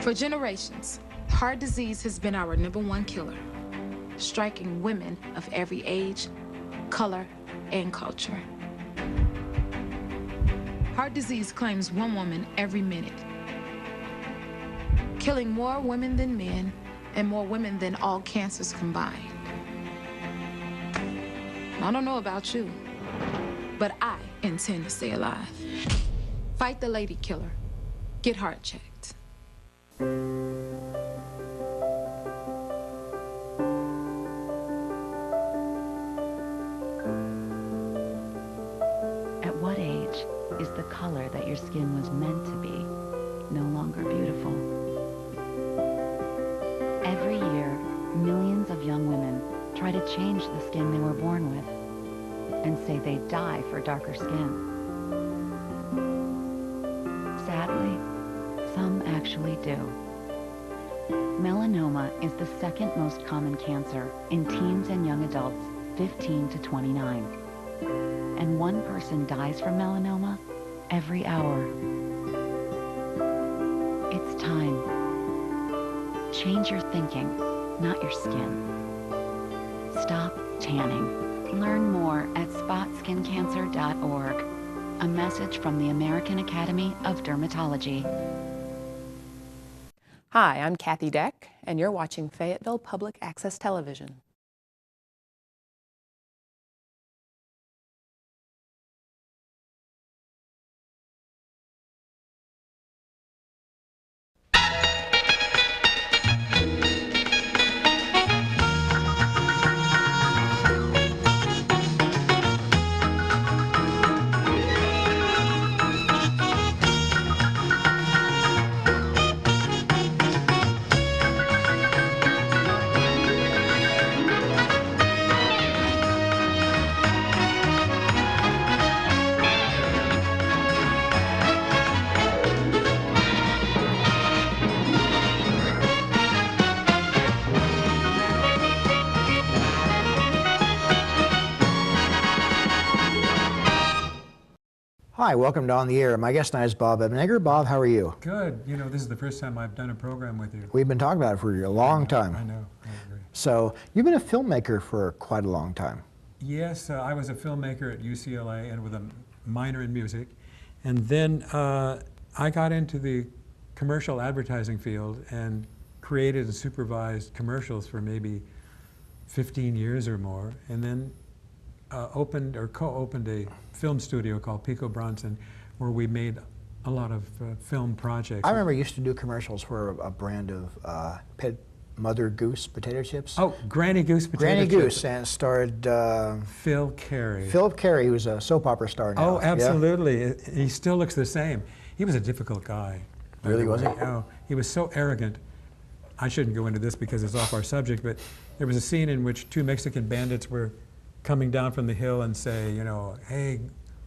For generations, heart disease has been our #1 killer, striking women of every age, color, and culture. Heart disease claims 1 woman every minute, killing more women than men and more women than all cancers combined. I don't know about you, but I intend to stay alive. Fight the lady killer. Get heart checked. At what age is the color that your skin was meant to be no longer beautiful? Every year, millions of young women try to change the skin they were born with and say they die for darker skin. Sadly, some actually do. Melanoma is the second most common cancer in teens and young adults 15 to 29. And 1 person dies from melanoma every hour. It's time. Change your thinking, not your skin. Stop tanning. Learn more at spotskincancer.org. A message from the American Academy of Dermatology. Hi, I'm Kathy Deck, and you're watching Fayetteville Public Access Television. Hi, welcome to On the Air. My guest tonight is Bob Ebneger. Bob, how are you? Good. You know, this is the first time I've done a program with you. We've been talking about it for a long time. I know. I agree. So, you've been a filmmaker for quite a long time. Yes, I was a filmmaker at UCLA and with a minor in music. And then I got into the commercial advertising field and created and supervised commercials for maybe 15 years or more. And then opened or co-opened a film studio called Pico Bronson, where we made a lot of film projects. I remember you used to do commercials for a brand of Mother Goose potato chips. Oh, Granny Goose potato Granny chips. Goose, and it starred Phil Carey. Phil Carey, who's a soap opera star now. Oh, absolutely. Yeah? He still looks the same. He was a difficult guy. Really, was he? Oh, he was so arrogant. I shouldn't go into this because it's off our subject, but there was a scene in which 2 Mexican bandits were coming down from the hill and say, you know, hey,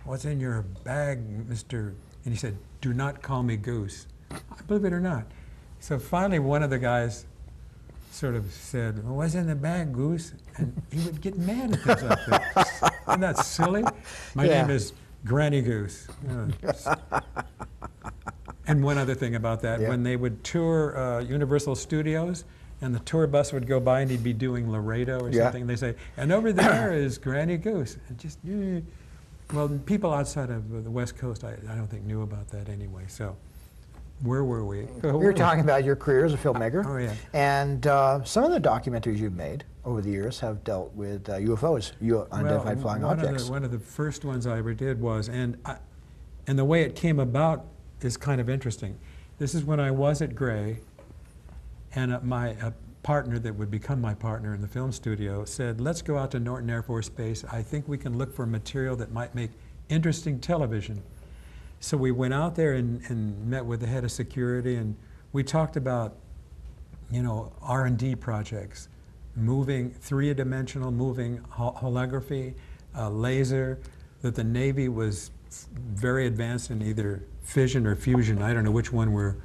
what's in your bag, Mr. And he said, do not call me Goose. Believe it or not. So finally one of the guys sort of said, well, what's in the bag, Goose? And he would get mad at things like that. Isn't that silly? My name is Granny Goose. And one other thing about that, when they would tour Universal Studios, and the tour bus would go by and he'd be doing Laredo or something, and they say, and over there is Granny Goose. And just, well, people outside of the West Coast, I don't think knew about that anyway. So where were we? We were talking about your career as a filmmaker. Oh, yeah. And some of the documentaries you've made over the years have dealt with UFOs, unidentified flying objects. One of the first ones I ever did was, and the way it came about is kind of interesting. This is when I was at Gray, and my partner that would become my partner in the film studio said, let's go out to Norton Air Force Base. I think we can look for material that might make interesting television. So we went out there and met with the head of security, and we talked about, you know, R&D projects, moving, 3-dimensional moving holography, laser, that the Navy was very advanced in either fission or fusion. I don't know which one we're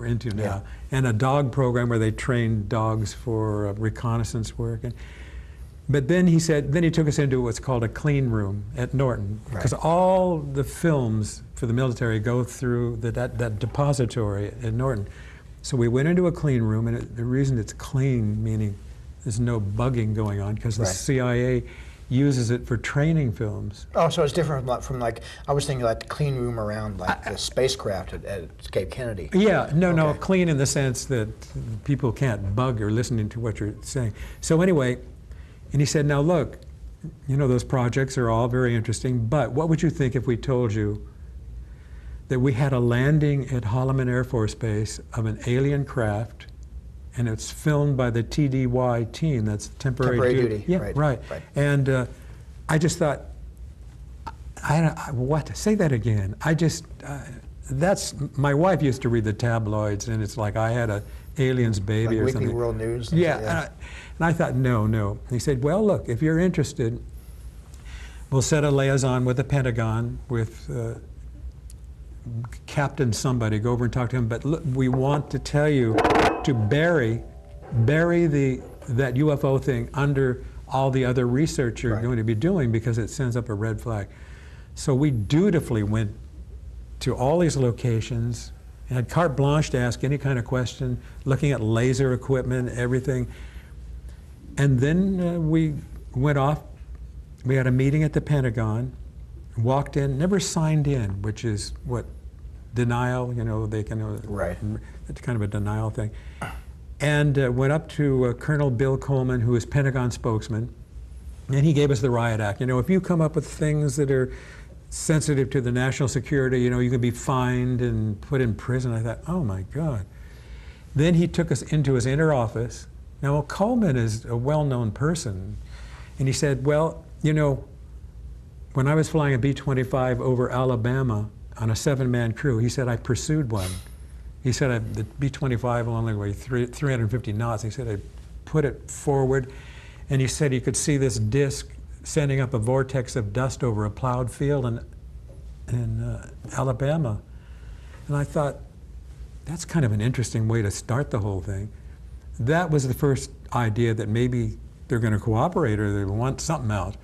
into now. And a dog program where they trained dogs for reconnaissance work. But then he said, then he took us into what's called a clean room at Norton, because all the films for the military go through that depository at Norton. So we went into a clean room, and the reason it's clean, meaning there's no bugging going on, because the CIA uses it for training films. Oh, so it's different from like, I was thinking like the clean room around like the spacecraft at Cape Kennedy. Yeah, no, clean in the sense that people can't bug or listening to what you're saying. So anyway, and he said, now look, you know, those projects are all very interesting, but what would you think if we told you that we had a landing at Holloman Air Force Base of an alien craft, and it's filmed by the TDY team, that's temporary duty. Yeah, right. And I just thought, what? Say that again. I just, that's, my wife used to read the tabloids, and it's like I had a alien's baby like or Weekly something. World News? Yeah, and I thought, no. He said, well, look, if you're interested, we'll set a liaison with the Pentagon, with Captain somebody, go over and talk to him, but look, we want to tell you to bury that UFO thing under all the other research you're going to be doing, because it sends up a red flag. So we dutifully went to all these locations, had carte blanche to ask any kind of question, looking at laser equipment, everything. And then we went off. We had a meeting at the Pentagon, walked in, never signed in, which is what denial, you know, they can, it's kind of a denial thing. And went up to Colonel Bill Coleman, who is Pentagon spokesman, and he gave us the riot act. You know, if you come up with things that are sensitive to the national security, you know, you can be fined and put in prison. I thought, oh my God. Then he took us into his inner office. Now, Coleman is a well-known person, and he said, well, you know, when I was flying a B-25 over Alabama on a 7-man crew, he said I pursued one. He said the B-25 only weighed 350 knots. He said I put it forward, and he said he could see this disc sending up a vortex of dust over a plowed field in Alabama. And I thought, that's kind of an interesting way to start the whole thing. That was the first idea that maybe they're going to cooperate or they want something out.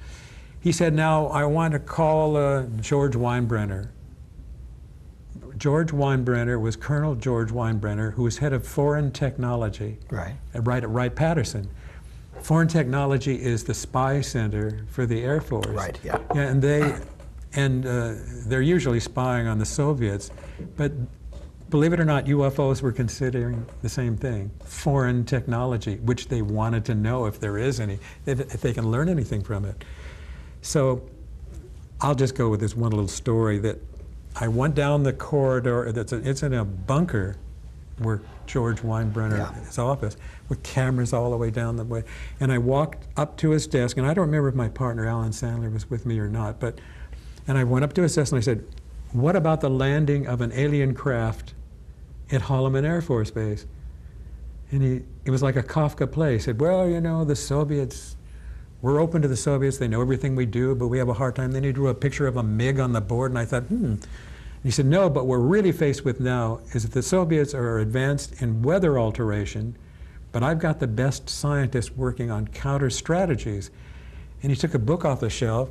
He said, now I want to call George Weinbrenner. George Weinbrenner was Colonel George Weinbrenner, who was head of foreign technology at Wright-Patterson. Foreign technology is the spy center for the Air Force. And they're usually spying on the Soviets, but believe it or not, UFOs were considering the same thing, foreign technology, which they wanted to know if there is any, if they can learn anything from it. So I'll just go with this one little story that I went down the corridor, it's in a bunker where George Weinbrenner's office, with cameras all the way down the way. And I walked up to his desk, and I don't remember if my partner Alan Sandler was with me or not, and I went up to his desk and I said, what about the landing of an alien craft at Holloman Air Force Base? And it was like a Kafka play. He said, well, you know, the Soviets, we're open to the Soviets, they know everything we do, but we have a hard time. Then he drew a picture of a MiG on the board, and I thought, And he said, no, but what we're really faced with now is that the Soviets are advanced in weather alteration, but I've got the best scientists working on counter strategies. And he took a book off the shelf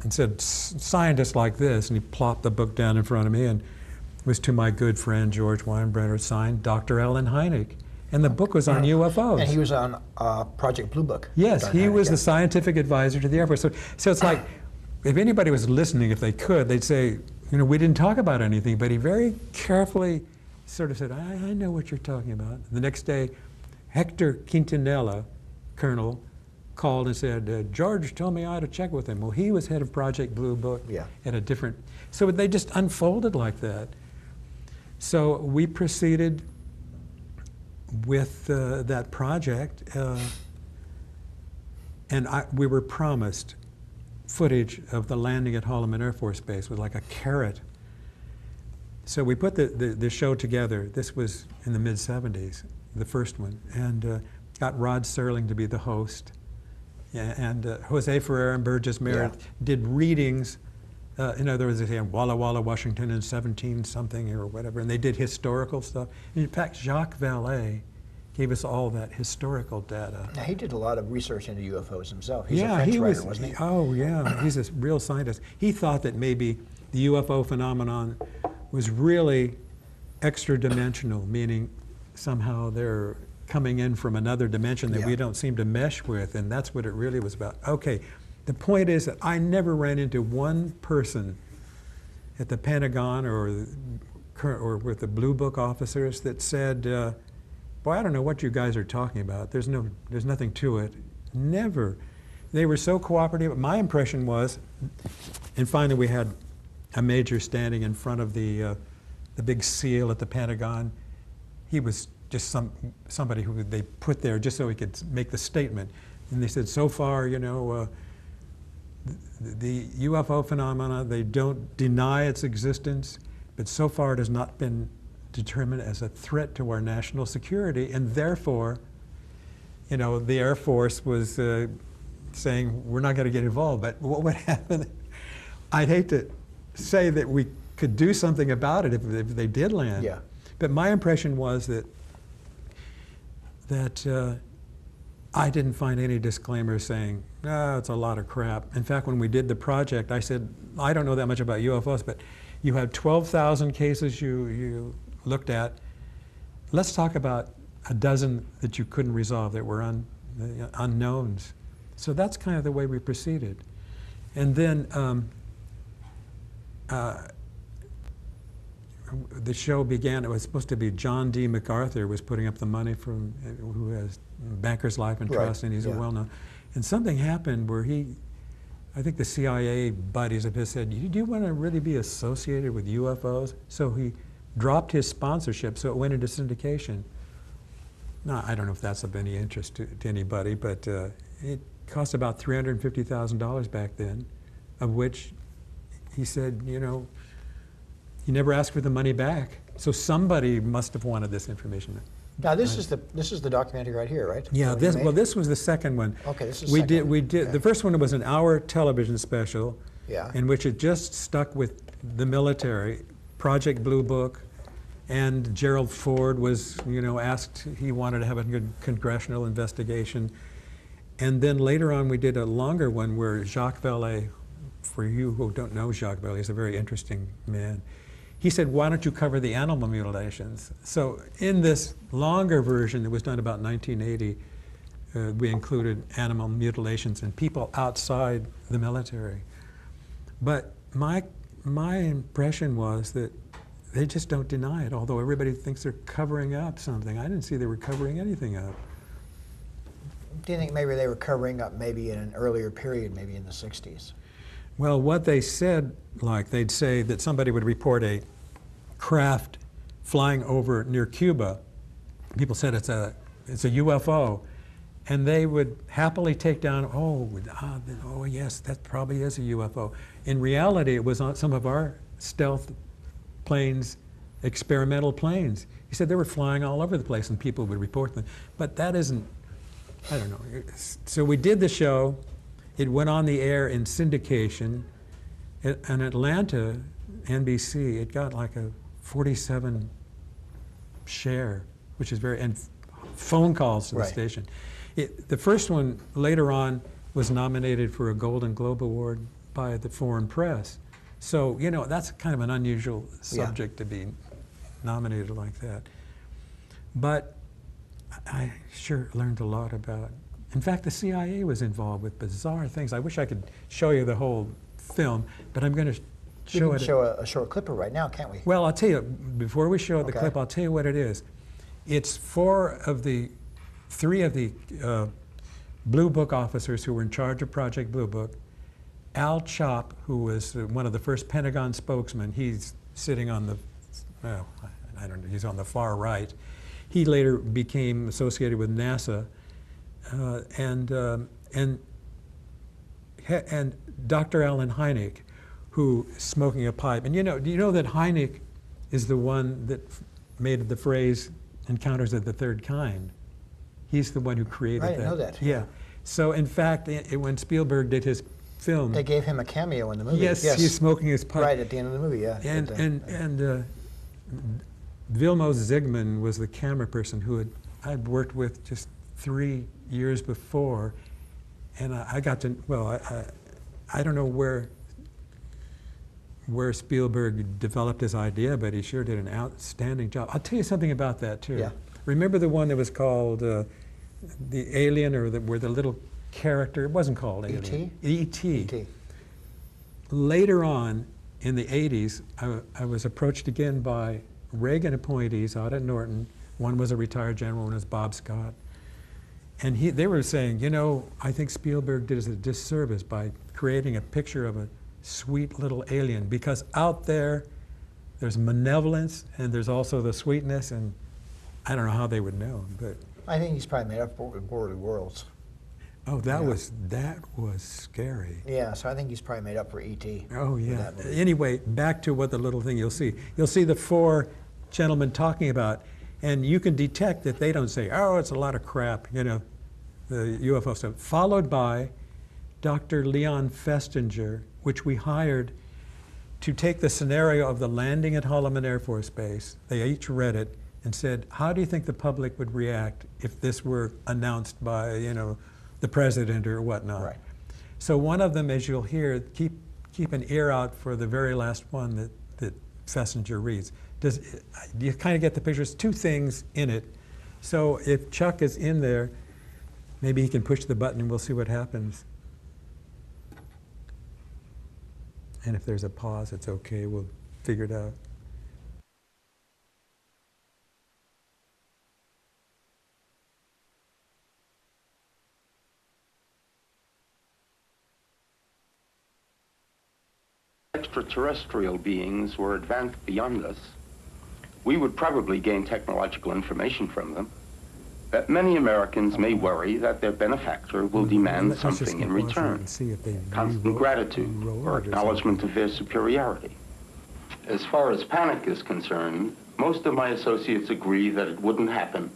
and said, scientists like this, and he plopped the book down in front of me, and it was to my good friend George Weinbrenner, signed Dr. Alan Hynek. And the book was on UFOs. And he was on Project Blue Book. Yes, he was the scientific advisor to the Air Force. So it's like, if anybody was listening, if they could, they'd say, you know, we didn't talk about anything, but he very carefully sort of said, I know what you're talking about. The next day, Hector Quintanilla, Colonel, called and said, George told me I ought to check with him. Well, he was head of Project Blue Book at a different, so they just unfolded like that. So we proceeded with that project, and we were promised footage of the landing at Holloman Air Force Base with like a carrot. So we put the show together. This was in the mid-'70s, the first one, and got Rod Serling to be the host. And Jose Ferrer and Burgess Meredith did readings. In other words, they say in Walla Walla, Washington in 17-something or whatever, and they did historical stuff. In fact, Jacques Vallée gave us all that historical data. Now, he did a lot of research into UFOs himself. He's a French writer, wasn't he? Oh, yeah. He's a real scientist. He thought that maybe the UFO phenomenon was really extra-dimensional, meaning somehow they're coming in from another dimension that Yeah. we don't seem to mesh with, and that's what it really was about. Okay, the point is that I never ran into one person at the Pentagon or with the Blue Book officers that said, boy, I don't know what you guys are talking about. There's nothing to it. Never. They were so cooperative. My impression was, and finally we had a major standing in front of the big seal at the Pentagon. He was just somebody who they put there just so he could make the statement. And they said, so far, you know, the UFO phenomena, they don't deny its existence, but so far it has not been determined as a threat to our national security, and therefore, you know, the Air Force was saying, we're not going to get involved. But what would happen? I'd hate to say that we could do something about it if they did land. Yeah. But my impression was that I didn't find any disclaimers saying, no, it's a lot of crap. In fact, when we did the project, I said, I don't know that much about UFOs, but you had 12,000 cases you looked at. Let's talk about a dozen that you couldn't resolve that were unknowns. So that's kind of the way we proceeded. And then the show began. It was supposed to be John D. MacArthur was putting up the money from, who has Bankers Life and Trust, and he's a well-known. And something happened where I think the CIA buddies of his said, do you want to really be associated with UFOs? So he dropped his sponsorship, so it went into syndication. Now, I don't know if that's of any interest to anybody, but it cost about $350,000 back then, of which he said, you know, he never asked for the money back. So somebody must have wanted this information. Now this is the documentary right here, right? Yeah. This was the second one. Okay, this is we did. Okay. The first one was an hour television special. Yeah. In which it just stuck with the military, Project Blue Book, and Gerald Ford was, you know, asked. He wanted to have a good congressional investigation, and then later on we did a longer one where Jacques Vallée. For you who don't know Jacques Vallée, he's a very interesting man. He said, why don't you cover the animal mutilations? So in this longer version that was done about 1980, we included animal mutilations and people outside the military. But my impression was that they just don't deny it, although everybody thinks they're covering up something. I didn't see they were covering anything up. Do you think maybe they were covering up maybe in an earlier period, maybe in the 60s? Well, what they said, like they'd say that somebody would report a craft flying over near Cuba. People said it's a UFO, and they would happily take down, oh yes, that probably is a UFO. In reality, it was on some of our stealth planes, experimental planes. He said they were flying all over the place, and people would report them. But that isn't, I don't know. So we did the show. It went on the air in syndication. In Atlanta, NBC, it got like a 47 share, which is and phone calls to the station. The first one later on was nominated for a Golden Globe Award by the foreign press. So, you know, that's kind of an unusual subject to be nominated like that. But I sure learned a lot about. In fact, the CIA was involved with bizarre things. I wish I could show you the whole film, but I'm going to show it. We can show a short clip right now, can't we? Well, I'll tell you, before we show the clip, I'll tell you what it is. It's three of the Blue Book officers who were in charge of Project Blue Book. Al Chop, who was one of the first Pentagon spokesmen, he's sitting on the, well, I don't know, he's on the far right. He later became associated with NASA. And Dr. Alan Hynek, who is smoking a pipe. And do you know that Hynek is the one that made the phrase "encounters of the third kind"? He's the one who created that. I didn't know that. Yeah. So in fact, when Spielberg did his film, they gave him a cameo in the movie. Yes, he's smoking his pipe. Right at the end of the movie, yeah. And Vilmos Zsigmond was the camera person who I'd worked with just 3 years before, and I got to, well, I don't know where Spielberg developed his idea, but he sure did an outstanding job. I'll tell you something about that too. Yeah. Remember the one that was called the Alien, or where the little character, it wasn't called Alien. E.T.? E.T. Later on, in the 80s, I was approached again by Reagan appointees out at Norton. One was a retired general, one was Bob Scott. And they were saying, you know, I think Spielberg did us a disservice by creating a picture of a sweet little alien, because out there's malevolence and there's also the sweetness, and I don't know how they would know, but. I think he's probably made up for War of the Worlds. Oh, that was scary. Yeah, so I think he's probably made up for E.T. Oh, yeah. Anyway, back to what the little thing you'll see. You'll see the four gentlemen talking about, and you can detect that they don't say, oh, it's a lot of crap, you know, the UFO stuff, followed by Dr. Leon Festinger, which we hired to take the scenario of the landing at Holloman Air Force Base. They each read it and said, how do you think the public would react if this were announced by, you know, the president or whatnot? Right. So one of them, as you'll hear, keep an ear out for the very last one that Festinger reads. Do you kind of get the picture? There's two things in it. So if Chuck is in there, maybe he can push the button and we'll see what happens. And if there's a pause, it's okay, we'll figure it out. Extraterrestrial beings were advanced beyond us, we would probably gain technological information from them. That many Americans may worry that their benefactor will demand something in return, constant gratitude or acknowledgement of their superiority. As far as panic is concerned, most of my associates agree that it wouldn't happen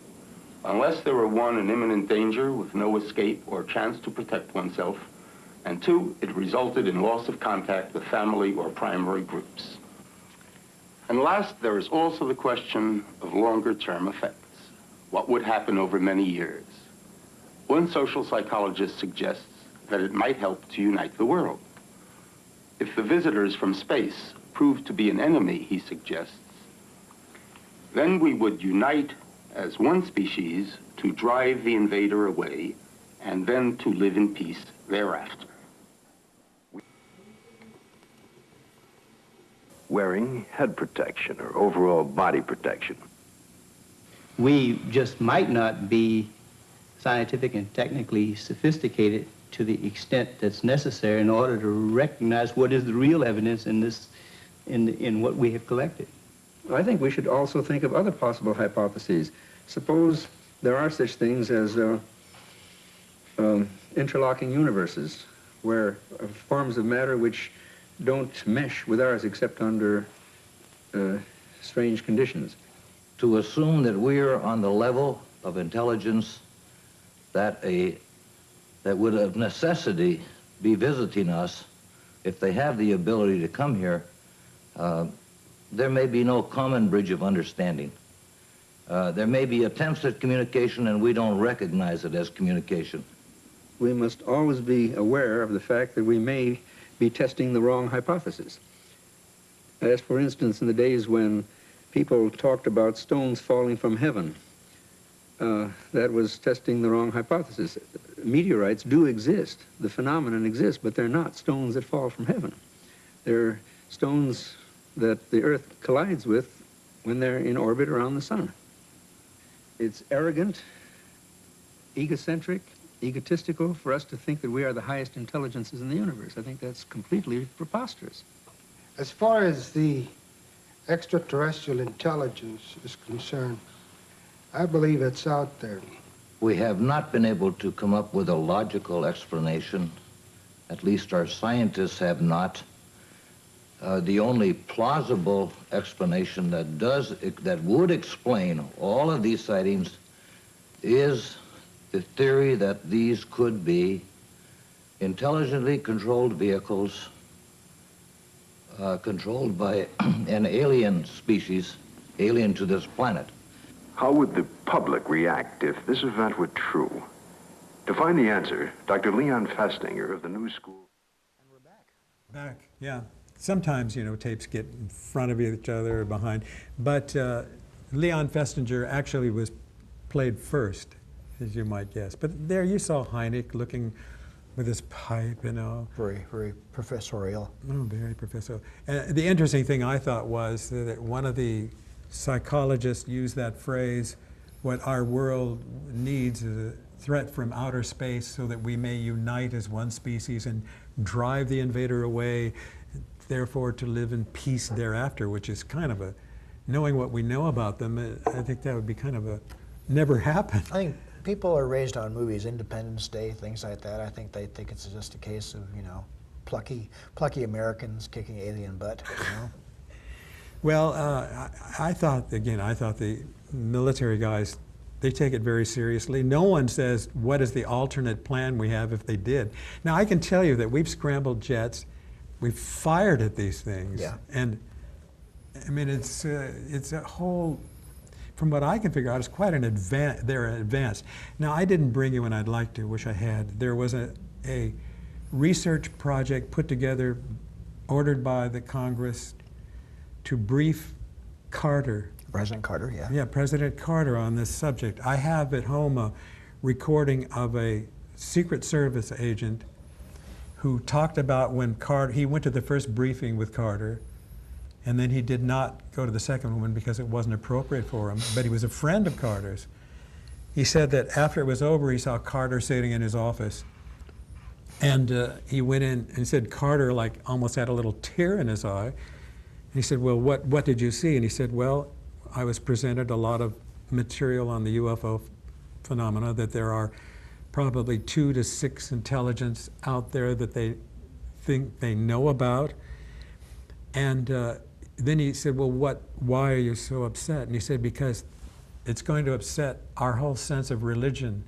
unless there were, one, an imminent danger with no escape or chance to protect oneself, and two, it resulted in loss of contact with family or primary groups. And last, there is also the question of longer-term effects. What would happen over many years? One social psychologist suggests that it might help to unite the world. If the visitors from space prove to be an enemy, he suggests, then we would unite as one species to drive the invader away and then to live in peace thereafter. Wearing head protection or overall body protection. We just might not be scientific and technically sophisticated to the extent that's necessary in order to recognize what is the real evidence in what we have collected. I think we should also think of other possible hypotheses. Suppose there are such things as interlocking universes, where forms of matter which don't mesh with ours except under strange conditions. To assume that we're on the level of intelligence that would of necessity be visiting us, if they have the ability to come here, there may be no common bridge of understanding. There may be attempts at communication and we don't recognize it as communication. We must always be aware of the fact that we may be testing the wrong hypothesis. As for instance, in the days when people talked about stones falling from heaven, that was testing the wrong hypothesis. Meteorites do exist, the phenomenon exists, but they're not stones that fall from heaven. They're stones that the Earth collides with when they're in orbit around the sun. It's arrogant, egocentric, egotistical for us to think that we are the highest intelligences in the universe. I think that's completely preposterous. As far as the extraterrestrial intelligence is concerned, I believe it's out there. We have not been able to come up with a logical explanation. At least our scientists have not. The only plausible explanation that would explain all of these sightings is the theory that these could be intelligently controlled vehicles controlled by an alien species, alien to this planet. How would the public react if this event were true? To find the answer, Dr. Leon Festinger of the New School. And we're back. Back, yeah. Sometimes, you know, tapes get in front of each other or behind. But Leon Festinger actually was played first, as you might guess. But there you saw Hynek looking with his pipe, you know. Very, very professorial. Oh, very professorial. And the interesting thing I thought was that one of the psychologists used that phrase, what our world needs is a threat from outer space so that we may unite as one species and drive the invader away, therefore to live in peace thereafter, which is kind of a, knowing what we know about them, I think that would be kind of a, never happen. I think people are raised on movies, Independence Day, things like that. I think they think it's just a case of, you know, plucky Americans kicking alien butt, you know? Well, I thought the military guys, they take it very seriously. No one says, what is the alternate plan we have if they did? Now, I can tell you that we've scrambled jets, we've fired at these things. Yeah. And, I mean, it's a whole, from what I can figure out, it's quite an they're advanced. Now, I didn't bring you, and I'd like to, wish I had. There was a research project put together, ordered by the Congress, to brief Carter. President Carter, yeah. Yeah, President Carter on this subject. I have at home a recording of a Secret Service agent who talked about when he went to the first briefing with Carter, and then he did not go to the second one because it wasn't appropriate for him, but he was a friend of Carter's. He said that after it was over, he saw Carter sitting in his office, and he went in and said Carter like almost had a little tear in his eye. And he said, well, what did you see? And he said, well, I was presented a lot of material on the UFO phenomena, that there are probably 2 to 6 intelligence out there that they think they know about. And then he said, well, why are you so upset? And he said, because it's going to upset our whole sense of religion.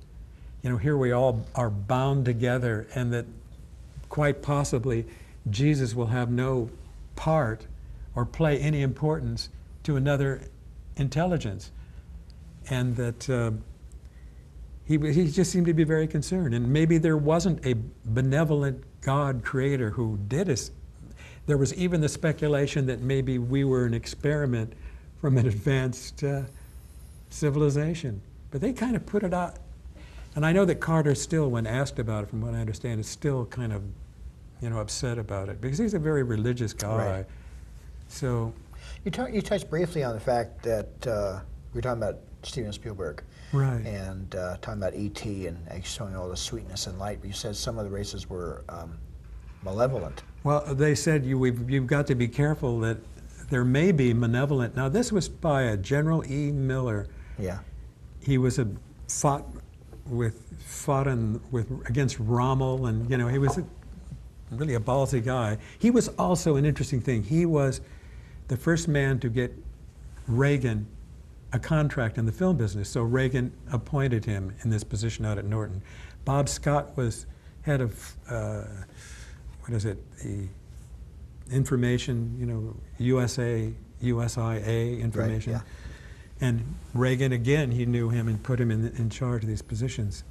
You know, here we all are bound together, and that quite possibly Jesus will have no part or play any importance to another intelligence. And that he just seemed to be very concerned. And maybe there wasn't a benevolent God creator who did us. There was even the speculation that maybe we were an experiment from an advanced civilization. But they kind of put it out. And I know that Carter still, when asked about it, from what I understand, is still kind of, you know, upset about it, because he's a very religious guy. Right. So, you touched briefly on the fact that we were talking about Steven Spielberg, right, and talking about E.T. and showing all the sweetness and light. But you said some of the races were malevolent. Well, they said you've got to be careful that there may be malevolent. Now, this was by a General E. Miller. Yeah. He was fought against Rommel, and you know, he was really a ballsy guy. He was also an interesting thing. He was the first man to get Reagan a contract in the film business. So Reagan appointed him in this position out at Norton. Bob Scott was head of the information, you know, USIA information. Right, yeah. And Reagan, again, he knew him and put him in charge of these positions.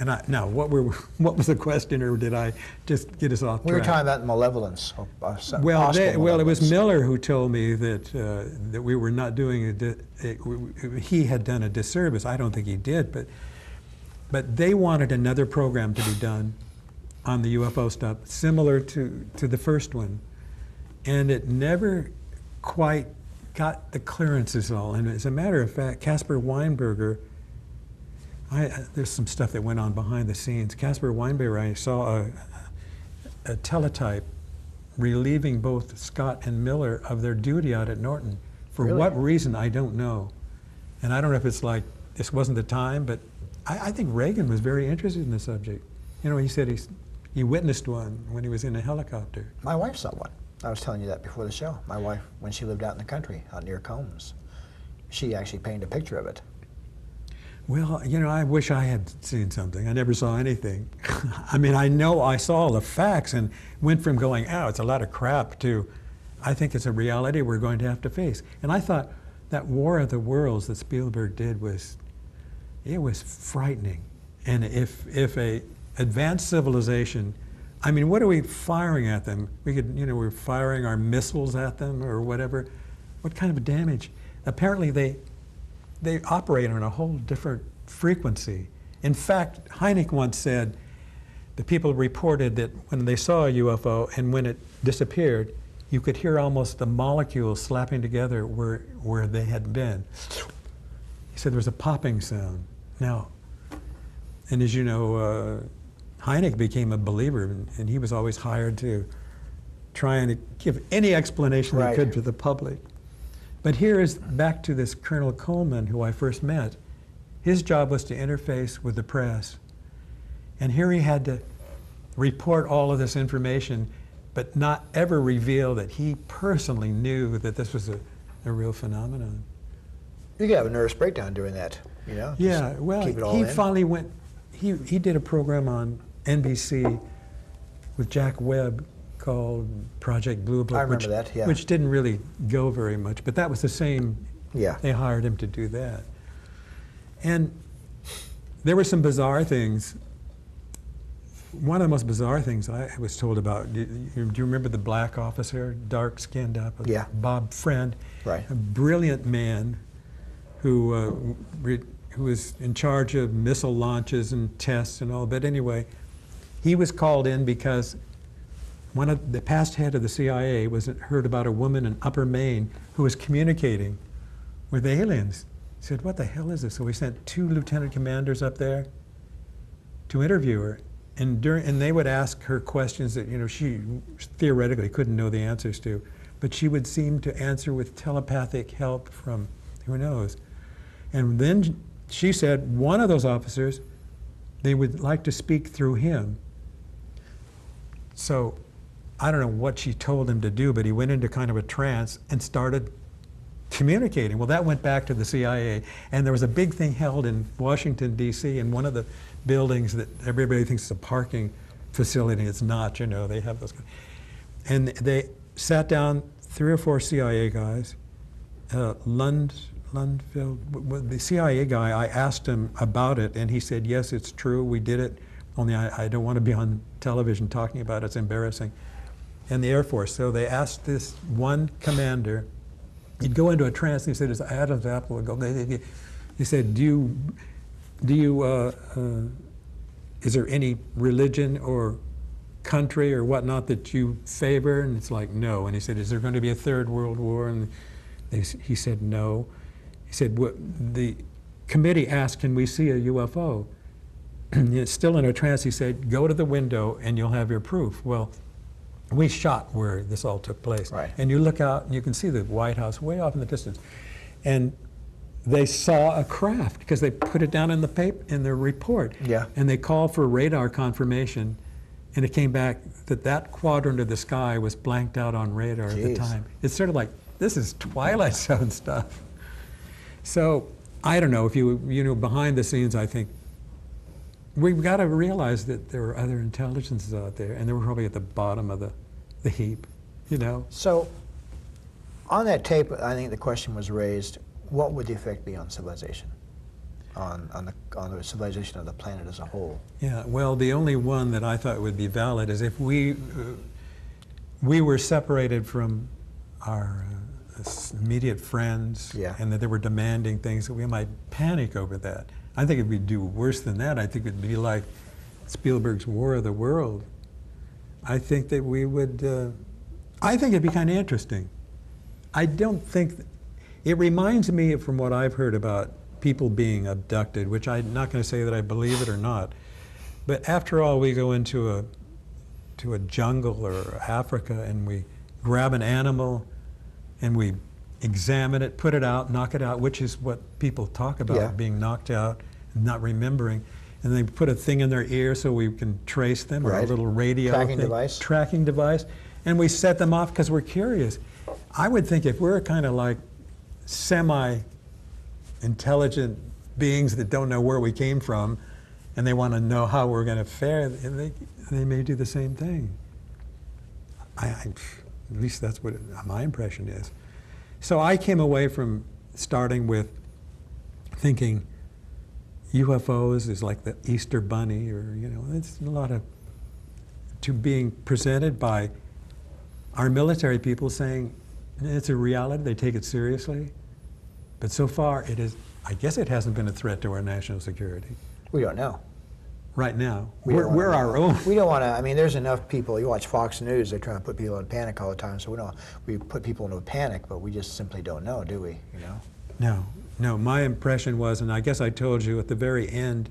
And now, what was the question, or did I just get us off track? We were talking about malevolence. Well, it was Miller who told me that that we were not doing he had done a disservice. I don't think he did, but they wanted another program to be done on the UFO stuff, similar to the first one, and it never quite got the clearances all. And as a matter of fact, Caspar Weinberger, there's some stuff that went on behind the scenes. Caspar Weinberger, I saw a teletype relieving both Scott and Miller of their duty out at Norton. For Really? what reason, I don't know. And I don't know if it's like, this wasn't the time, but I think Reagan was very interested in the subject. You know, he said he witnessed one when he was in a helicopter. My wife saw one. I was telling you that before the show. My wife, when she lived out in the country, out near Combs, she actually painted a picture of it. Well, you know, I wish I had seen something. I never saw anything. I mean, I know I saw all the facts and went from going, oh, it's a lot of crap, to I think it's a reality we're going to have to face. And I thought that War of the Worlds that Spielberg did was frightening. And if a advanced civilization, I mean, what are we firing at them? We're firing our missiles at them or whatever. What kind of damage? Apparently they operate on a whole different frequency. In fact, Hynek once said the people reported that when they saw a UFO and when it disappeared, you could hear almost the molecules slapping together where they had been. He said there was a popping sound. Now, and as you know, Hynek became a believer, and he was always hired to try and give any explanation he could to the public. But here is back to this Colonel Coleman, who I first met. His job was to interface with the press. And here he had to report all of this information, but not ever reveal that he personally knew that this was a real phenomenon. You could have a nervous breakdown doing that, you know? Yeah, well, he finally went, he did a program on NBC with Jack Webb called Project Blue Book. I remember that, yeah. Which didn't really go very much, but that was the same. Yeah. They hired him to do that. And there were some bizarre things. One of the most bizarre things I was told about, do you remember the black officer, dark-skinned up? Yeah. Bob Friend. Right. A brilliant man who was in charge of missile launches and tests and all. But anyway, he was called in because one of the past head of the CIA heard about a woman in Upper Maine who was communicating with aliens. He said, "What the hell is this?" So we sent 2 lieutenant commanders up there to interview her, and they would ask her questions that she theoretically couldn't know the answers to, but she would seem to answer with telepathic help from who knows. And then she said one of those officers, they would like to speak through him. So I don't know what she told him to do, but he went into kind of a trance and started communicating. Well, that went back to the CIA, and there was a big thing held in Washington, D.C., in one of the buildings that everybody thinks is a parking facility. It's not, they have those. And they sat down 3 or 4 CIA guys. Lundfield, the CIA guy, I asked him about it, and he said, yes, it's true, we did it, only I don't want to be on television talking about it, it's embarrassing. And the Air Force, so they asked this one commander, he'd go into a trance, and he said, his Adam's apple would go, he said, is there any religion or country or whatnot that you favor? And it's like, no. And he said, is there going to be a 3rd World War? And he said, no. He said, the committee asked, can we see a UFO? And it's still in a trance. He said, go to the window and you'll have your proof. Well, we shot where this all took place. Right. And you look out and you can see the White House way off in the distance. And they saw a craft because they put it down in the paper, in their report. Yeah. And they called for radar confirmation, and it came back that quadrant of the sky was blanked out on radar at the time. It's sort of like, this is Twilight Zone stuff. So I don't know if behind the scenes, I think we've got to realize that there are other intelligences out there, and they were probably at the bottom of the heap, So on that tape, I think the question was raised, what would the effect be on civilization, on the civilization of the planet as a whole? Yeah, well, the only one that I thought would be valid is if we were separated from our immediate friends, and that they were demanding things, that we might panic over that. I think if we do worse than that, I think it'd be like Spielberg's War of the World. I think that we would, I think it'd be kind of interesting. I don't think, it reminds me from what I've heard about people being abducted, which I'm not going to say that I believe it or not, but after all, we go into a jungle or Africa and we grab an animal and we examine it, put it out, knock it out, which is what people talk about, being knocked out and not remembering. And they put a thing in their ear so we can trace them, or a little radio tracking device, and we set them off because we're curious. I would think if we're kind of like semi-intelligent beings that don't know where we came from, and they want to know how we're going to fare, they may do the same thing. At least that's what my impression is. So I came away from starting with thinking UFOs is like the Easter Bunny, or it's a lot of, to being presented by our military people saying it's a reality, they take it seriously, but so far it is I guess it hasn't been a threat to our national security. We don't know. Right now. We're our own. We don't want to, I mean, there's enough people, you watch Fox News, they're trying to put people in panic all the time, so we put people into a panic, but we just simply don't know, do we, you know? No, my impression was, and I guess I told you at the very end,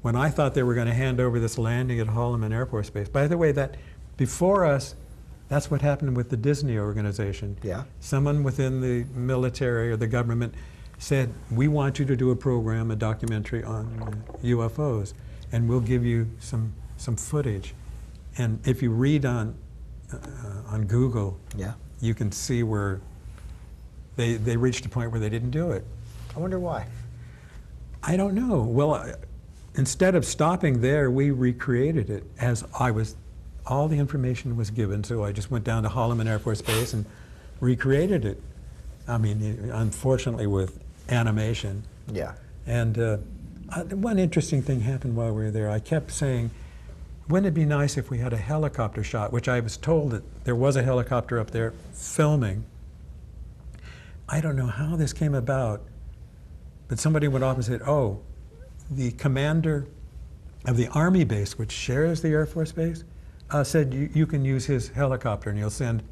when I thought they were going to hand over this landing at Holloman Air Force Base. By the way, that before us, that's what happened with the Disney organization. Yeah. Someone within the military or the government said, we want you to do a program, a documentary on UFOs, and we'll give you some footage. And if you read on Google, yeah, you can see where they reached a point where they didn't do it. I wonder why. I don't know. Well, instead of stopping there, we recreated it as all the information was given, so I just went down to Holloman Air Force Base and recreated it. I mean, unfortunately with animation. Yeah. And one interesting thing happened while we were there. I kept saying, wouldn't it be nice if we had a helicopter shot, which I was told that there was a helicopter up there filming. I don't know how this came about, but somebody went off and said, oh, the commander of the Army base, which shares the Air Force Base, said you can use his helicopter and you'll send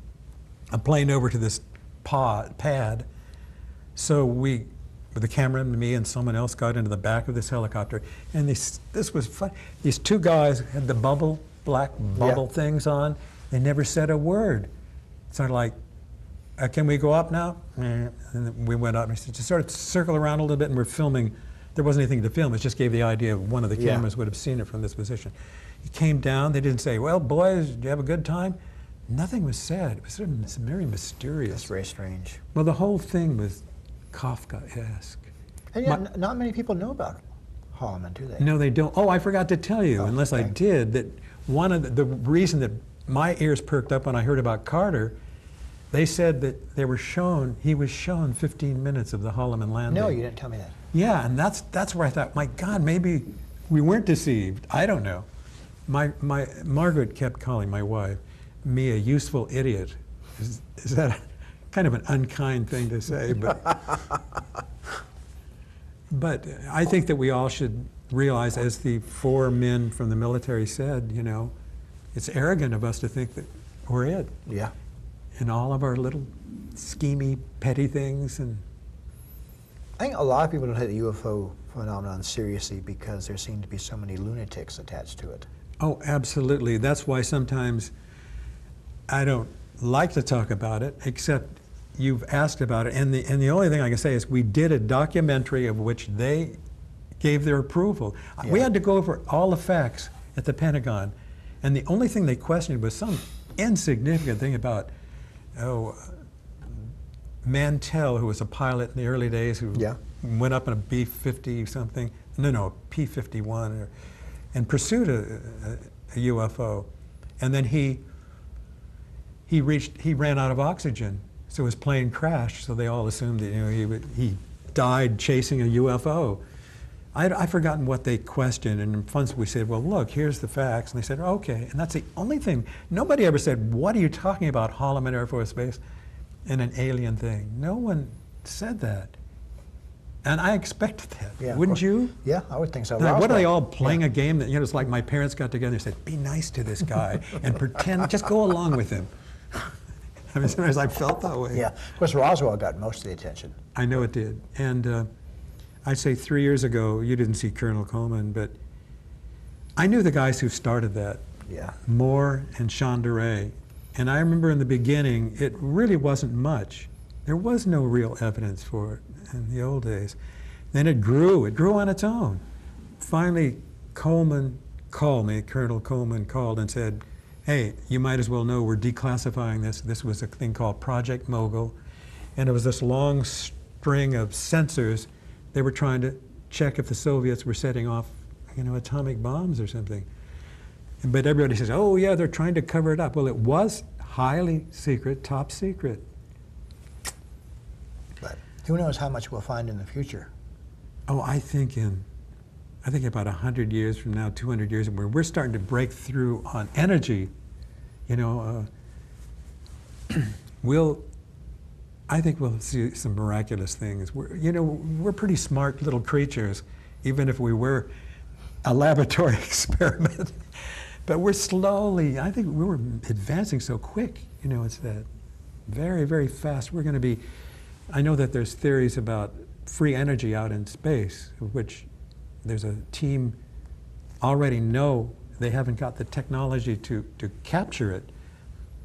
a plane over to this pad. So we, with the cameraman, me and someone else, got into the back of this helicopter, and this was fun. These two guys had the black bubble things on. They never said a word. It's sort of like, can we go up now? And then we went up, and he said, just sort of circle around a little bit, and we're filming. There wasn't anything to film. It just gave the idea of one of the cameras would have seen it from this position. He came down. They didn't say, well, boys, did you have a good time? Nothing was said. It was sort of very mysterious. That's very strange. Well, the whole thing was Kafkaesque. And yet, not many people know about Holloman, do they? No, they don't. Oh, I forgot to tell you, unless I did, that one of the reason that my ears perked up when I heard about Carter, they said that he was shown 15 minutes of the Holloman landing. No, you didn't tell me that. Yeah, and that's where I thought, my God, maybe we weren't deceived. I don't know. Margaret kept calling my wife me a useful idiot. Is that kind of an unkind thing to say? But I think that we all should realize, as the four men from the military said, you know, it's arrogant of us to think that we're it. Yeah. And all of our little schemy, petty things. And I think a lot of people don't take the UFO phenomenon seriously because there seem to be so many lunatics attached to it. Oh, absolutely. That's why sometimes I don't like to talk about it, except you've asked about it. And the only thing I can say is we did a documentary of which they gave their approval. Yeah. We had to go over all the facts at the Pentagon. And the only thing they questioned was some insignificant thing about, Mantell, who was a pilot in the early days, who went up in a B-50 something, no, P-51, and pursued a UFO. And then he ran out of oxygen, so his plane crashed, so they all assumed that he died chasing a UFO. I've forgotten what they questioned, and once we said, well, look, here's the facts, and they said, okay, and that's the only thing. Nobody ever said, what are you talking about, Holloman Air Force Base, and an alien thing? No one said that. And I expected that. Yeah, wouldn't you? Yeah, I would think so. Like, what are they all playing a game that, it's like my parents got together and said, be nice to this guy and pretend, just go along with him. I mean, sometimes I felt that way. Yeah, of course Roswell got most of the attention. I know it did. And I'd say 3 years ago, you didn't see Colonel Coleman, but I knew the guys who started that. Yeah. Moore and Chandray. And I remember in the beginning, it really wasn't much. There was no real evidence for it in the old days. Then it grew on its own. Finally, Coleman called me, Colonel Coleman called and said, hey, you might as well know we're declassifying this. This was a thing called Project Mogul, and it was this long string of sensors. They were trying to check if the Soviets were setting off, atomic bombs or something. But everybody says, oh yeah, they're trying to cover it up. Well, it was highly secret, top secret. But who knows how much we'll find in the future? Oh, I think about 100 years from now, 200 years, where we're starting to break through on energy, I think we'll see some miraculous things. We're pretty smart little creatures, even if we were a laboratory experiment. But we're slowly, I think we were advancing so quick. It's that very, very fast. We're going to be, I know that there's theories about free energy out in space, which there's a team already know they haven't got the technology to capture it.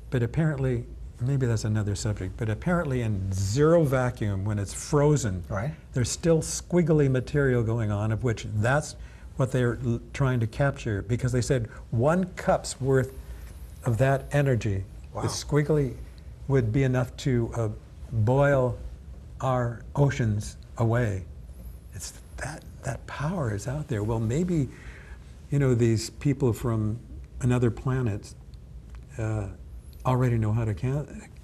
But apparently, maybe that's another subject, but apparently in zero vacuum, when it's frozen, right, there's still squiggly material going on, of which that's what they're trying to capture, because they said 1 cup's worth of that energy, the squiggly, would be enough to boil our oceans away. It's that power is out there. Well, maybe, these people from another planet already know how to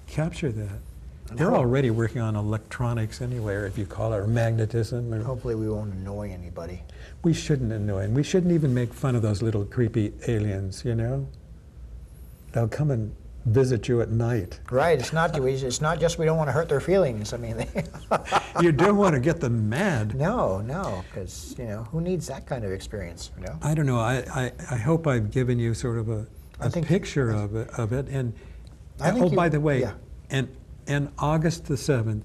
capture that. They're already working on electronics anyway, if you call it, or magnetism. Or hopefully we won't annoy anybody. We shouldn't annoy them. We shouldn't even make fun of those little creepy aliens, They'll come and visit you at night. Right, it's not just we don't want to hurt their feelings. I mean, you don't want to get them mad. No, because, who needs that kind of experience, I don't know. I hope I've given you sort of a picture of it. And by the way, and August the 7th,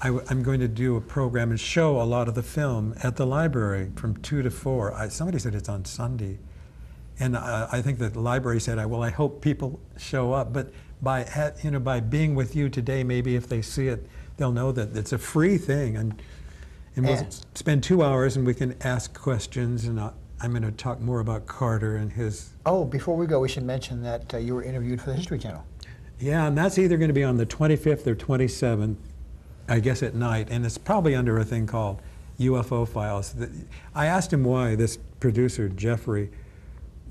I'm going to do a program and show a lot of the film at the library from 2 to 4. Somebody said it's on Sunday. And I think that the library said, I hope people show up. But by being with you today, maybe if they see it, they'll know that it's a free thing. And we'll spend 2 hours and we can ask questions. And I'm going to talk more about Carter and his... Oh, before we go, we should mention that you were interviewed for the History Channel. Yeah, and that's either going to be on the 25th or 27th, I guess at night. And it's probably under a thing called UFO Files. I asked him why, this producer, Jeffrey,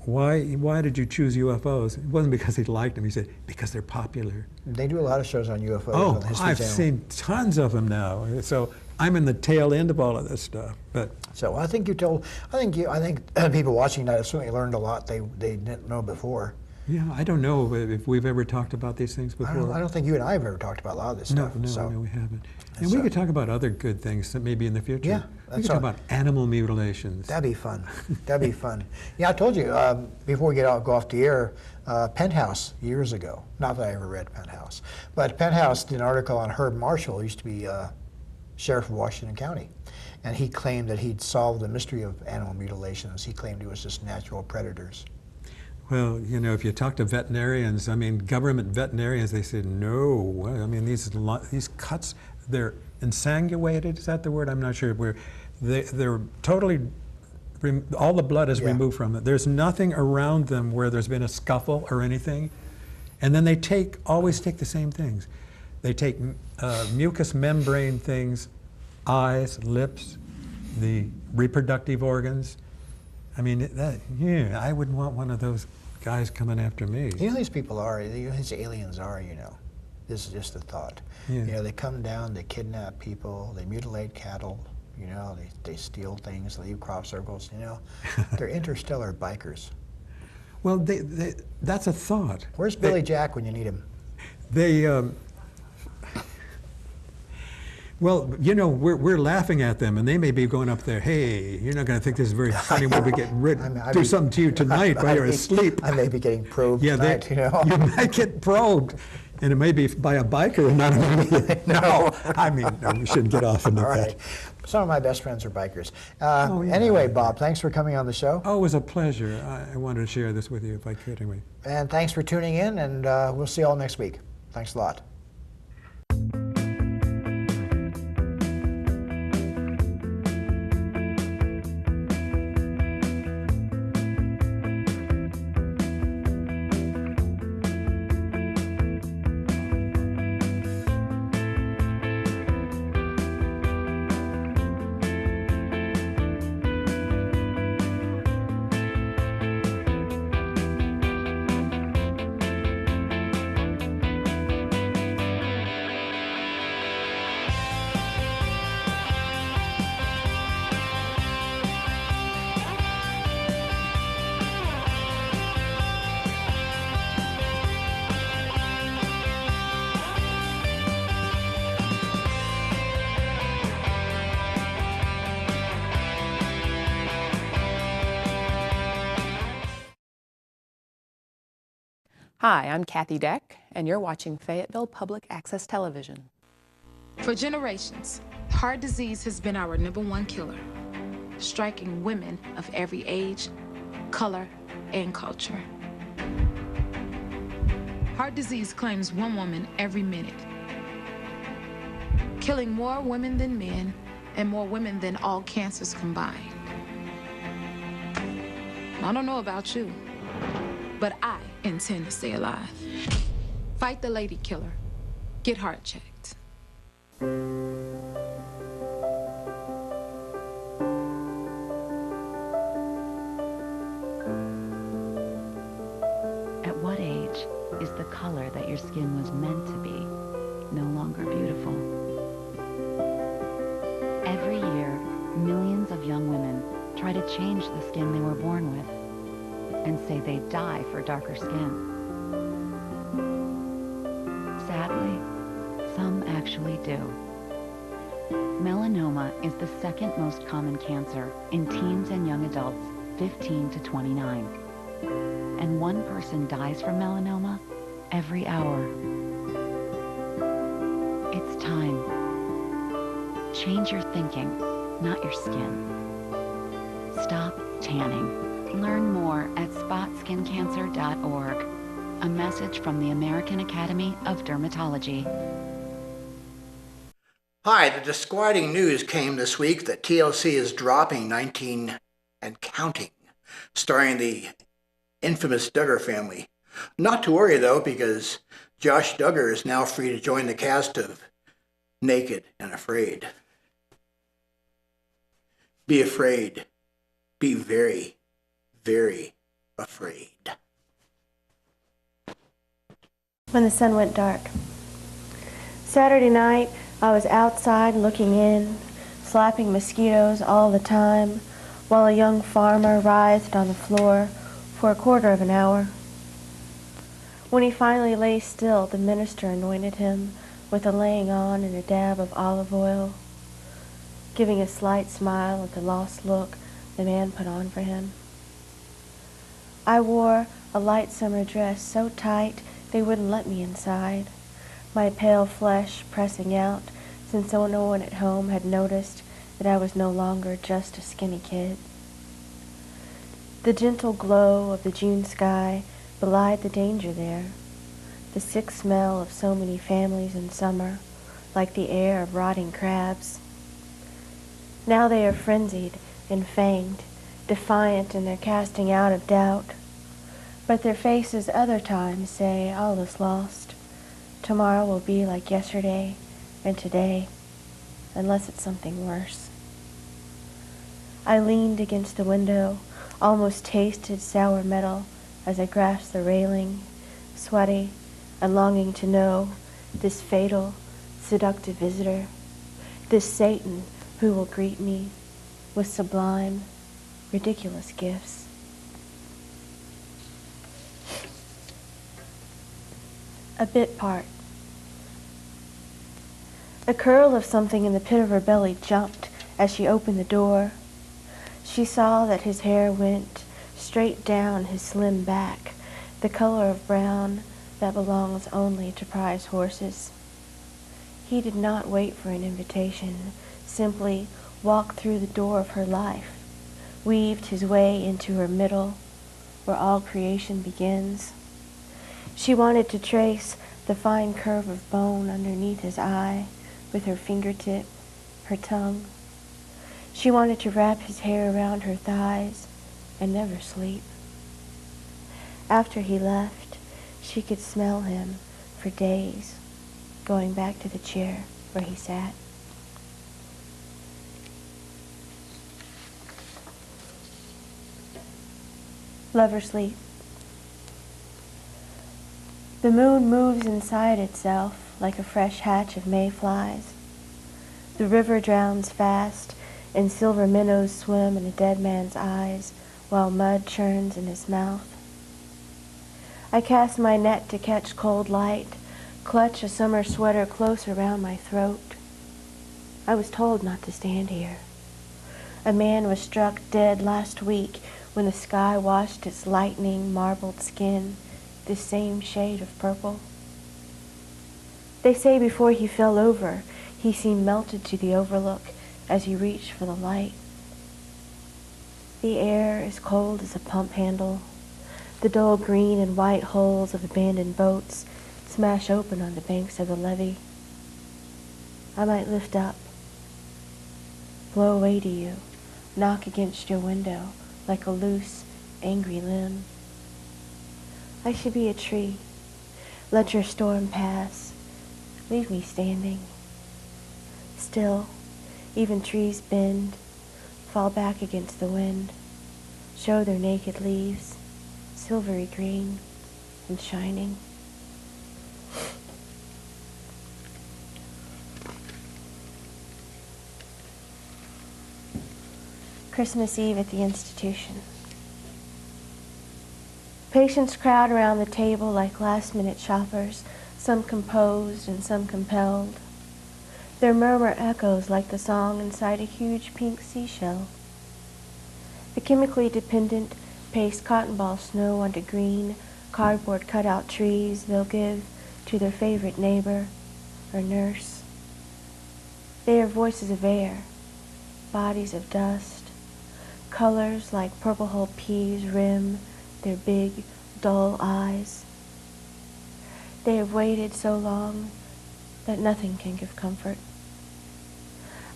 why did you choose UFOs? It wasn't because he liked them. He said, because they're popular. They do a lot of shows on UFOs on the History Channel. I've seen tons of them now. So I'm in the tail end of all of this stuff. But so I think people watching that have certainly learned a lot they didn't know before. Yeah, I don't know if we've ever talked about these things before. I don't think you and I have ever talked about a lot of this stuff. No, we haven't. And we could talk about other good things that maybe in the future. Yeah. We could talk about animal mutilations. That'd be fun. That'd be fun. Yeah, I told you, before we go off the air, Penthouse years ago, not that I ever read Penthouse, but Penthouse did an article on Herb Marshall, who used to be sheriff of Washington County. And he claimed that he'd solved the mystery of animal mutilations. He claimed it was just natural predators. Well, if you talk to veterinarians, government veterinarians, they say, no. These cuts, they're ensanguated, is that the word? I'm not sure. They're totally, all the blood is removed from it. There's nothing around them where there's been a scuffle or anything. And then they always take the same things. They take mucous membrane things, eyes, lips, the reproductive organs. I wouldn't want one of those guys coming after me. These people are, these aliens are, This is just a thought. Yeah. They come down, they kidnap people, they mutilate cattle, they steal things, leave crop circles, They're interstellar bikers. Well, that's a thought. Where's Billy Jack when you need him? Well, we're laughing at them, and they may be going up there, hey, you're not going to think this is very funny when we do something to you tonight while you're asleep. I may be getting probed tonight, You might get probed, and it may be by a biker and not a No, we shouldn't get off into that. Some of my best friends are bikers. Anyway, Bob, thanks for coming on the show. Oh, it was a pleasure. I wanted to share this with you if I could, anyway. And thanks for tuning in, and we'll see you all next week. Thanks a lot. Hi, I'm Kathy Deck, and you're watching Fayetteville Public Access Television. For generations, heart disease has been our #1 killer, striking women of every age, color, and culture. Heart disease claims one woman every minute, killing more women than men and more women than all cancers combined. I don't know about you, but I intend to stay alive. Fight the lady killer. Get heart checked. At what age is the color that your skin was meant to be no longer beautiful? Every year, millions of young women try to change the skin they were born with and say they'd die for darker skin. Sadly, some actually do. Melanoma is the second most common cancer in teens and young adults 15 to 29. And one person dies from melanoma every hour. It's time. Change your thinking, not your skin. Stop tanning. Learn more at spotskincancer.org. A message from the American Academy of Dermatology. Hi, the disquieting news came this week that TLC is dropping 19 and counting, starring the infamous Duggar family. Not to worry, though, because Josh Duggar is now free to join the cast of Naked and Afraid. Be afraid. Be very, very afraid. When the sun went dark. Saturday night, I was outside looking in, slapping mosquitoes all the time, while a young farmer writhed on the floor for a quarter of an hour. When he finally lay still, the minister anointed him with a laying on and a dab of olive oil, giving a slight smile at the lost look the man put on for him. I wore a light summer dress so tight they wouldn't let me inside, my pale flesh pressing out since no one at home had noticed that I was no longer just a skinny kid. The gentle glow of the June sky belied the danger there, the sick smell of so many families in summer, like the air of rotting crabs. Now they are frenzied and fanged, defiant in their casting out of doubt. But their faces other times say all is lost. Tomorrow will be like yesterday and today, unless it's something worse. I leaned against the window, almost tasted sour metal as I grasped the railing, sweaty and longing to know this fatal, seductive visitor, this Satan who will greet me with sublime, ridiculous gifts. A bit part. A curl of something in the pit of her belly jumped as she opened the door. She saw that his hair went straight down his slim back, the color of brown that belongs only to prize horses. He did not wait for an invitation, simply walked through the door of her life, weaved his way into her middle, where all creation begins. She wanted to trace the fine curve of bone underneath his eye with her fingertip, her tongue. She wanted to wrap his hair around her thighs and never sleep. After he left, she could smell him for days, going back to the chair where he sat. Lover sleep. The moon moves inside itself like a fresh hatch of mayflies. The river drowns fast, and silver minnows swim in a dead man's eyes while mud churns in his mouth. I cast my net to catch cold light, clutch a summer sweater close around my throat. I was told not to stand here. A man was struck dead last week when the sky washed its lightning marbled skin this same shade of purple? They say before he fell over, he seemed melted to the overlook as he reached for the light. The air is cold as a pump handle. The dull green and white hulls of abandoned boats smash open on the banks of the levee. I might lift up, blow away to you, knock against your window like a loose, angry limb. I should be a tree. Let your storm pass. Leave me standing. Still, even trees bend, fall back against the wind, show their naked leaves, silvery green and shining. Christmas Eve at the institution. Patients crowd around the table like last-minute shoppers, some composed and some compelled. Their murmur echoes like the song inside a huge pink seashell. The chemically dependent paste cotton ball snow onto green, cardboard cutout trees they'll give to their favorite neighbor or nurse. They are voices of air, bodies of dust. Colors like purple hull peas rim their big, dull eyes. They have waited so long that nothing can give comfort.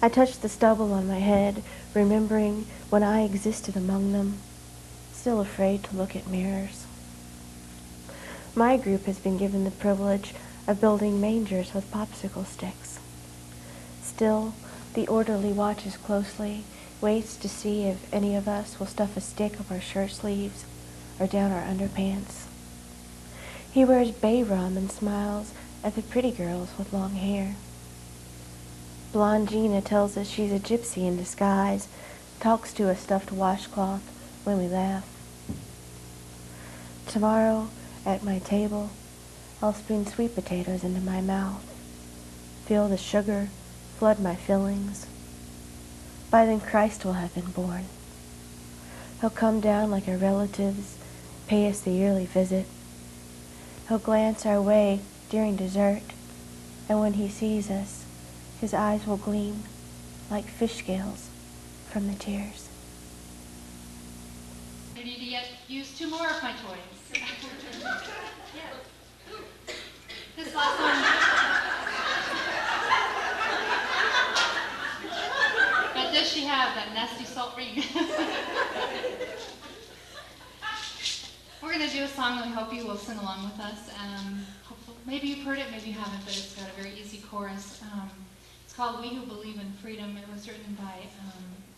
I touch the stubble on my head, remembering when I existed among them, still afraid to look at mirrors. My group has been given the privilege of building mangers with popsicle sticks. Still, the orderly watches closely, waits to see if any of us will stuff a stick up our shirt sleeves or down our underpants. He wears bay rum and smiles at the pretty girls with long hair. Blonde Gina tells us she's a gypsy in disguise, talks to a stuffed washcloth when we laugh. Tomorrow, at my table, I'll spoon sweet potatoes into my mouth, feel the sugar flood my fillings. By then Christ will have been born. He'll come down like our relatives, pay us the yearly visit. He'll glance our way during dessert, and when he sees us, his eyes will gleam like fish scales from the tears. I need to use 2 more of my toys. This last one. But does she have that nasty salt ring? We're going to do a song that we hope you will sing along with us. Maybe you've heard it, maybe you haven't, but it's got a very easy chorus. It's called We Who Believe in Freedom. It was written by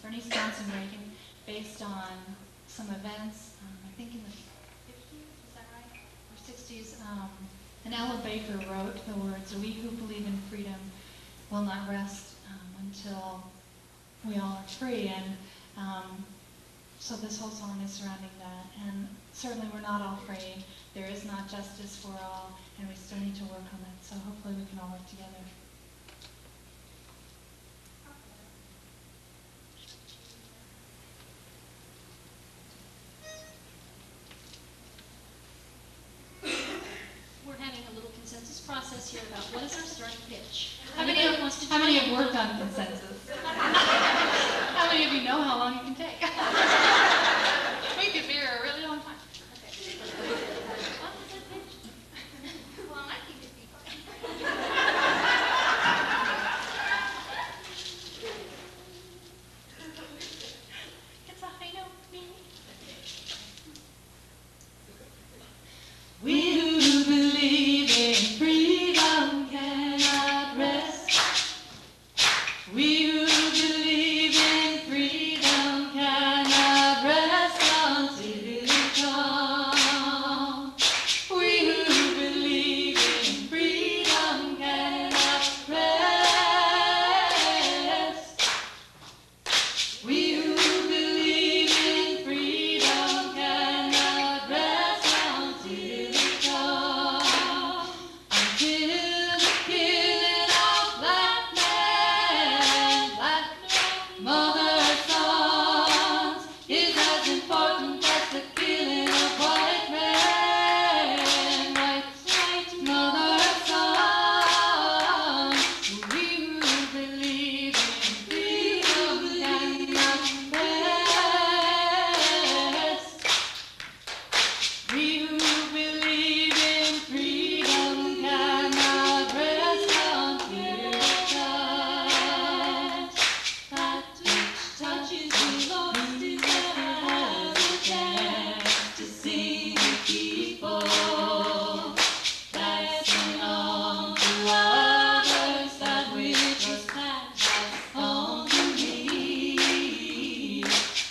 Bernice Johnson Reagan, based on some events, I think in the 50s, is that right? Or 60s. And Ella Baker wrote the words, "We who believe in freedom will not rest until we all are free." And so this whole song is surrounding that. And certainly we're not all free. There is not justice for all, and we still need to work on it. So hopefully we can all work together. Process here about what is our starting pitch. How many have worked on consensus? How many of you know how long it can take? We could be here a really long time. Okay. What was the pitch? Well, I think it'd be fine. It's a high note, me. We who believe in freedom cannot rest. We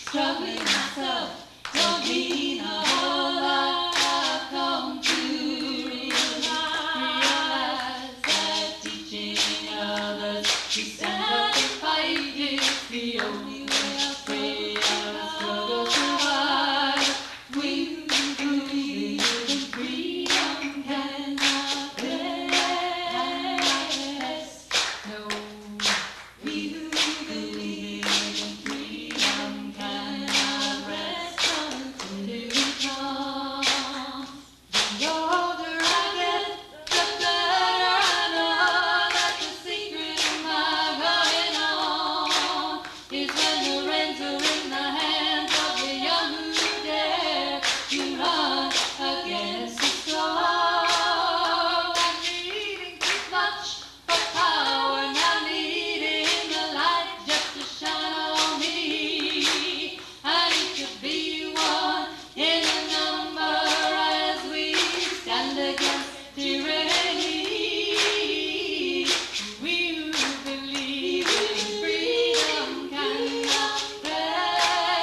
struggling myself, don't mean a whole lot. I've come to realize that teaching others to stand up and fight is the only way I'll struggle to survive. We who believe in freedom cannot rest. No, we who believe in freedom cannot rest until it comes. The older I get, the better I know that the secret of my going on is when the reins are in the hands of the young who dare to run against the storm. I'm needing too much for power, not needing the light just to shine on me. I need to be one in a number as we stand against tyranny. We who believe in freedom cannot rest.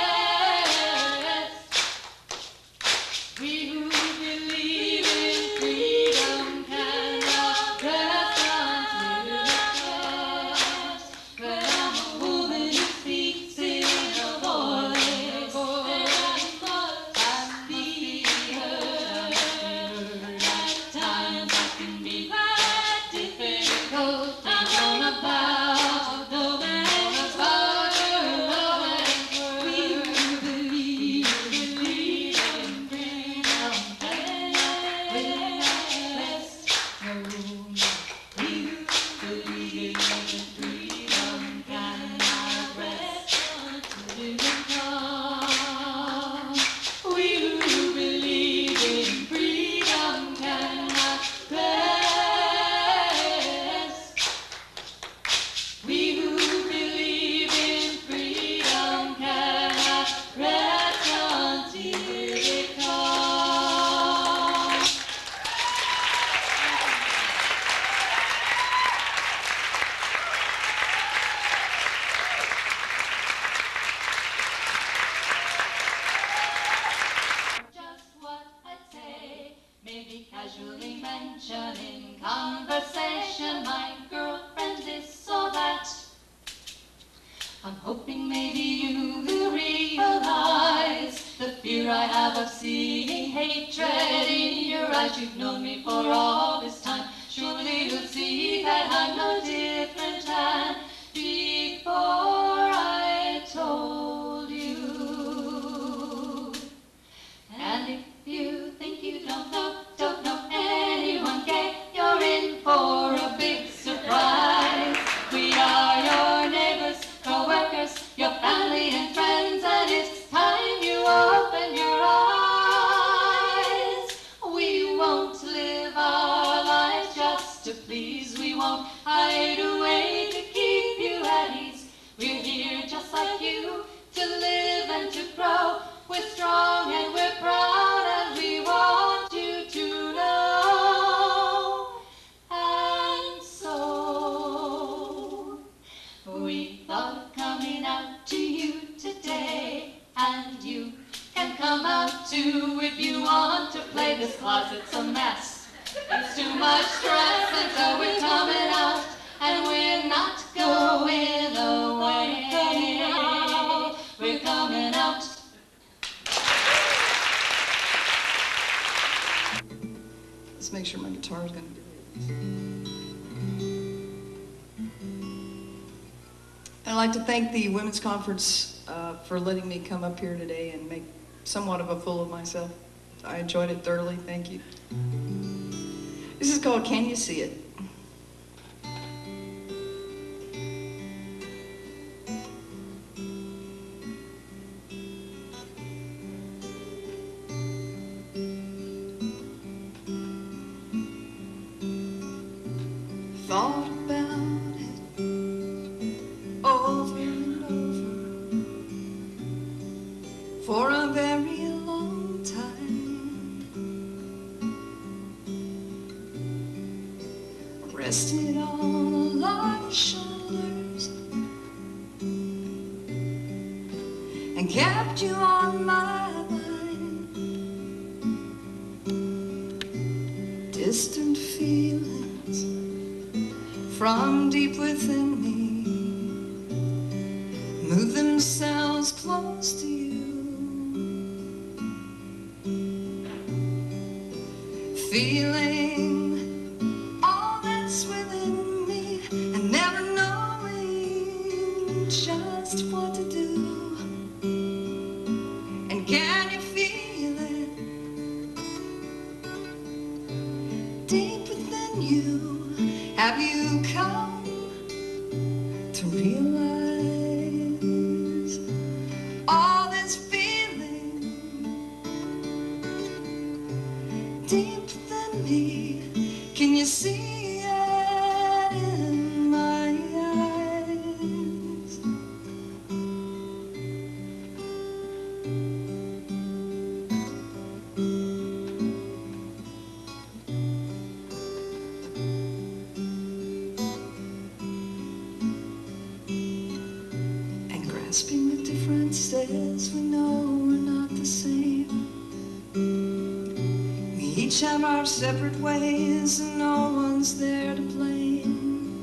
We who believe in freedom cannot rest until it comes. But I'm a woman who speaks in a voice that must be heard. At times I can be quite difficult. I'm on about the man about your love. We who believe in freedom cannot rest. No, we who believe in freedom cannot rest until it comes. We who believe in freedom cannot rest. We who believe in freedom cannot rest until it comes. Just what I'd say, maybe casually mentioning conversation, my girlfriend this or that. I'm hoping maybe you will realize the fear I have of seeing hatred in your eyes. You've known me for all this time. Surely you'll see that I'm no different than before I told you. And if you think you don't know anyone gay, you're in for a big surprise. We are your neighbors, co-workers, your family and friends, and it's time you open your eyes. We won't live our lives just to please. We won't hide away to keep you at ease. We're here just like you to live and to grow. We're strong and we're proud and we want you to know. And so we thought of coming out to you today, and you can come out too if you want to play. This closet's a mess, it's too much stress, and so we're coming out and we're not going away. We're coming out. Let's make sure my guitar is going to be ready. I'd like to thank the Women's Conference for letting me come up here today and make somewhat of a fool of myself. I enjoyed it thoroughly. Thank you. This is called Can You See It? Thought about it over and over for a very long time. Rested on a lot of shoulders and kept you on my mind. Distant feelings from deep within me move themselves close to you. Feeling all that's within me and never knowing just what to do. And can you feel it deep within you? Have you come to realize all this feeling deep within me? Can you see it in my eyes? And grasping the differences, we know we're not the same. We each have our separate ways and no one's there to blame.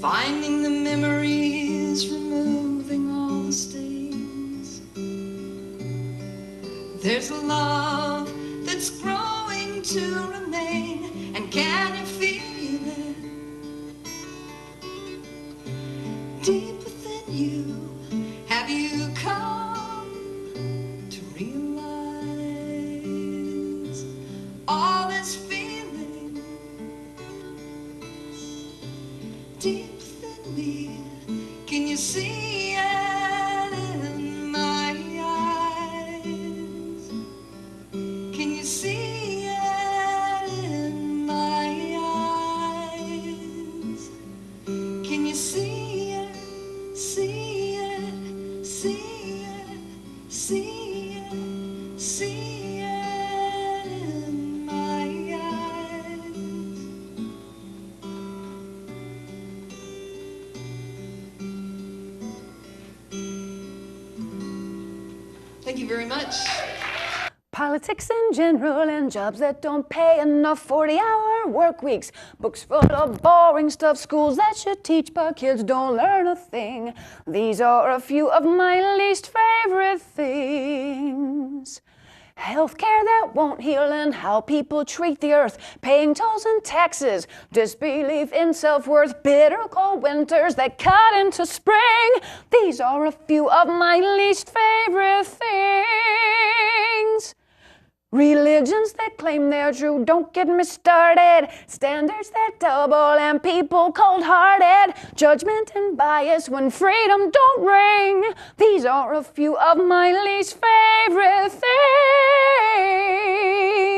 Finding the memories, removing all the stains. There's a love that's growing to remain. And can you feel it deep within you? Have you come to realize all this feeling deep within me? Can you see it in my eyes? Can you see it in my eyes? Can you see it, see it, see it, see it, see it in my eyes? Thank you very much. Politics in general and jobs that don't pay enough, 40-hour work weeks, books full of boring stuff, schools that should teach but kids don't learn a thing. These are a few of my least favorite things. Healthcare that won't heal and how people treat the earth, paying tolls and taxes, disbelief in self-worth, bitter cold winters that cut into spring. These are a few of my least favorite things. Religions that claim they're true, don't get me started. Standards that double and people cold-hearted. Judgment and bias when freedom don't ring. These are a few of my least favorite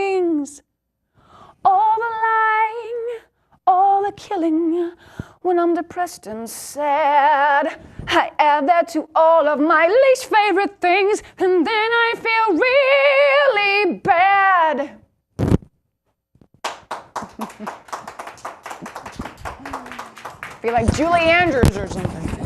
things. All the lying, all the killing. When I'm depressed and sad, I add that to all of my least favorite things, and then I feel really bad. I feel like Julie Andrews or something.